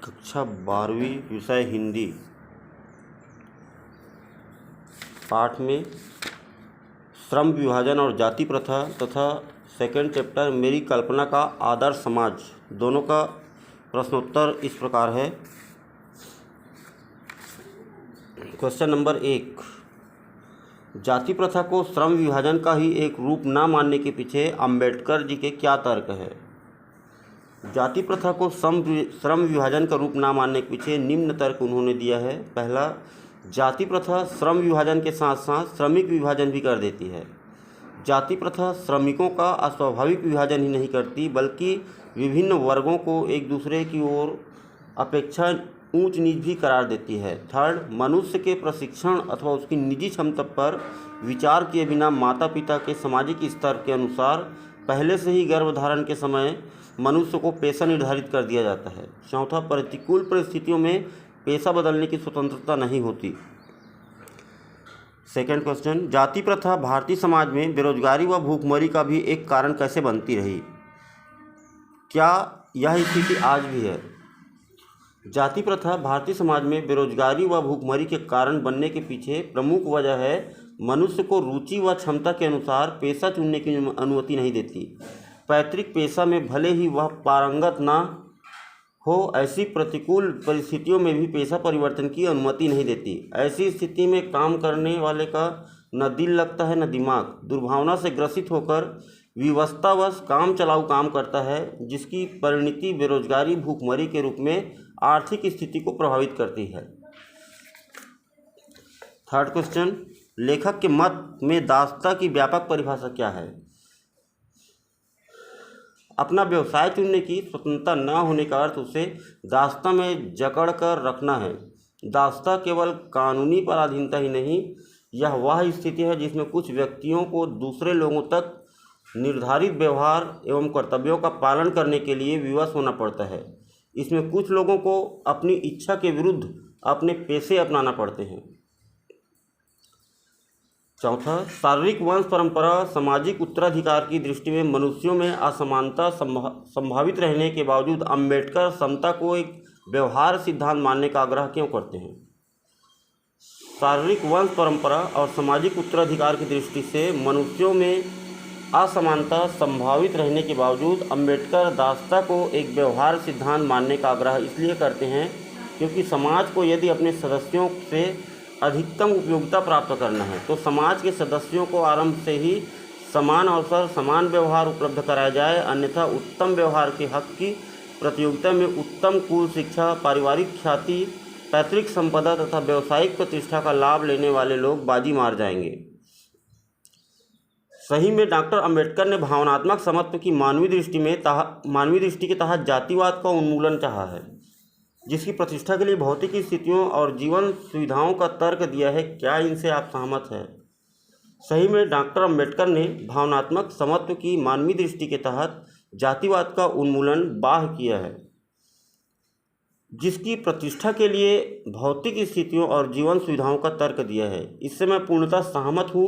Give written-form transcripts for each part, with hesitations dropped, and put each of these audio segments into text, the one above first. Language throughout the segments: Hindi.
कक्षा 12वीं विषय हिंदी पाठ में श्रम विभाजन और जाति प्रथा तथा सेकंड चैप्टर मेरी कल्पना का आदर्श समाज दोनों का प्रश्नोत्तर इस प्रकार है। क्वेश्चन नंबर 1, जाति प्रथा को श्रम विभाजन का ही एक रूप न मानने के पीछे अंबेडकर जी के क्या तर्क है। जाति प्रथा को श्रम विभाजन का रूप न मानने के पीछे निम्न तर्क उन्होंने दिया है। पहला, जाति प्रथा श्रम विभाजन के साथ साथ श्रमिक विभाजन भी कर देती है। जाति प्रथा श्रमिकों का अस्वाभाविक विभाजन ही नहीं करती बल्कि विभिन्न वर्गों को एक दूसरे की ओर अपेक्षा ऊंच नीच भी करार देती है। थर्ड, मनुष्य के प्रशिक्षण अथवा उसकी निजी क्षमता पर विचार किए बिना माता पिता के सामाजिक स्तर के अनुसार पहले से ही गर्भधारण के समय मनुष्य को पेशा निर्धारित कर दिया जाता है। चौथा, प्रतिकूल परिस्थितियों में पेशा बदलने की स्वतंत्रता नहीं होती। सेकंड क्वेश्चन, जाति प्रथा भारतीय समाज में बेरोजगारी व भूखमरी का भी एक कारण कैसे बनती रही? क्या यह स्थिति आज भी है? जाति प्रथा भारतीय समाज में बेरोजगारी व भूखमरी के कारण बनने के पीछे प्रमुख वजह है मनुष्य को रुचि व क्षमता के अनुसार पेशा चुनने की अनुमति नहीं देती। पैतृक पेशा में भले ही वह पारंगत ना हो, ऐसी प्रतिकूल परिस्थितियों में भी पेशा परिवर्तन की अनुमति नहीं देती। ऐसी स्थिति में काम करने वाले का न दिल लगता है न दिमाग। दुर्भावना से ग्रसित होकर विवशतावश काम चलाऊ काम करता है, जिसकी परिणति बेरोजगारी भूखमरी के रूप में आर्थिक स्थिति को प्रभावित करती है। थर्ड क्वेश्चन, लेखक के मत में दासता की व्यापक परिभाषा क्या है? अपना व्यवसाय चुनने की स्वतंत्रता न होने का अर्थ उसे दासता में जकड़ कर रखना है। दासता केवल कानूनी पराधीनता ही नहीं, यह वह स्थिति है जिसमें कुछ व्यक्तियों को दूसरे लोगों तक निर्धारित व्यवहार एवं कर्तव्यों का पालन करने के लिए विवश होना पड़ता है। इसमें कुछ लोगों को अपनी इच्छा के विरुद्ध अपने पेशे अपनाना पड़ते हैं। चौथा, शारीरिक वंश परंपरा सामाजिक उत्तराधिकार की दृष्टि में मनुष्यों में असमानता संभावित रहने के बावजूद अंबेडकर समता को एक व्यवहार सिद्धांत मानने का आग्रह क्यों करते हैं? शारीरिक वंश परंपरा और सामाजिक उत्तराधिकार की दृष्टि से मनुष्यों में असमानता संभावित रहने के बावजूद अंबेडकर दासता को एक व्यवहार सिद्धांत मानने का आग्रह इसलिए करते हैं क्योंकि समाज को यदि अपने सदस्यों से अधिकतम उपयोगिता प्राप्त करना है तो समाज के सदस्यों को आरंभ से ही समान अवसर समान व्यवहार उपलब्ध कराया जाए, अन्यथा उत्तम व्यवहार के हक की प्रतियोगिता में उत्तम कुल शिक्षा, पारिवारिक ख्याति, पैतृक संपदा तथा व्यावसायिक प्रतिष्ठा का लाभ लेने वाले लोग बाजी मार जाएंगे। सही में डॉक्टर अंबेडकर ने भावनात्मक समत्व की मानवीय दृष्टि के तहत जातिवाद का उन्मूलन चाहा है, जिसकी प्रतिष्ठा के लिए भौतिक स्थितियों और जीवन सुविधाओं का तर्क दिया है। क्या इनसे आप सहमत हैं? सही में डॉक्टर अंबेडकर ने भावनात्मक समत्व की मानवीय दृष्टि के तहत जातिवाद का उन्मूलन बाह किया है, जिसकी प्रतिष्ठा के लिए भौतिक स्थितियों और जीवन सुविधाओं का तर्क दिया है। इससे मैं पूर्णतः सहमत हूँ,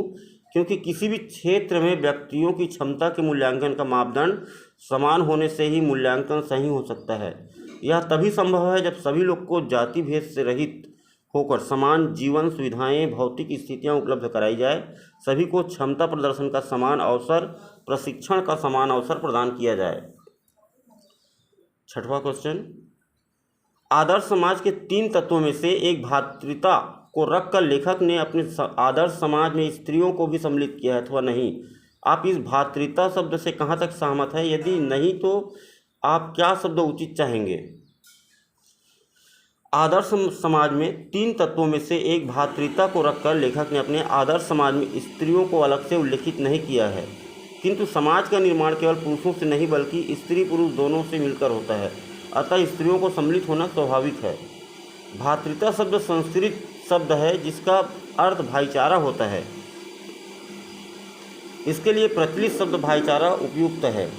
क्योंकि किसी भी क्षेत्र में व्यक्तियों की क्षमता के मूल्यांकन का मापदंड समान होने से ही मूल्यांकन सही हो सकता है। यह तभी संभव है जब सभी लोग को जाति भेद से रहित होकर समान जीवन सुविधाएं, भौतिक स्थितियां उपलब्ध कराई जाए, सभी को क्षमता प्रदर्शन का समान अवसर, प्रशिक्षण का समान अवसर प्रदान किया जाए। छठवां क्वेश्चन, आदर्श समाज के 3 तत्वों में से एक भ्रातृता को रखकर लेखक ने अपने आदर्श समाज में स्त्रियों को भी सम्मिलित किया है अथवा नहीं? आप इस भ्रातृता शब्द से कहाँ तक सहमत है? यदि नहीं तो आप क्या शब्द उचित चाहेंगे? आदर्श समाज में 3 तत्वों में से एक भ्रातृता को रखकर लेखक ने अपने आदर्श समाज में स्त्रियों को अलग से उल्लेखित नहीं किया है, किंतु समाज का निर्माण केवल पुरुषों से नहीं बल्कि स्त्री पुरुष दोनों से मिलकर होता है, अतः स्त्रियों को सम्मिलित होना स्वाभाविक है। भ्रातृता शब्द संस्कृत शब्द है जिसका अर्थ भाईचारा होता है। इसके लिए प्रचलित शब्द भाईचारा उपयुक्त है।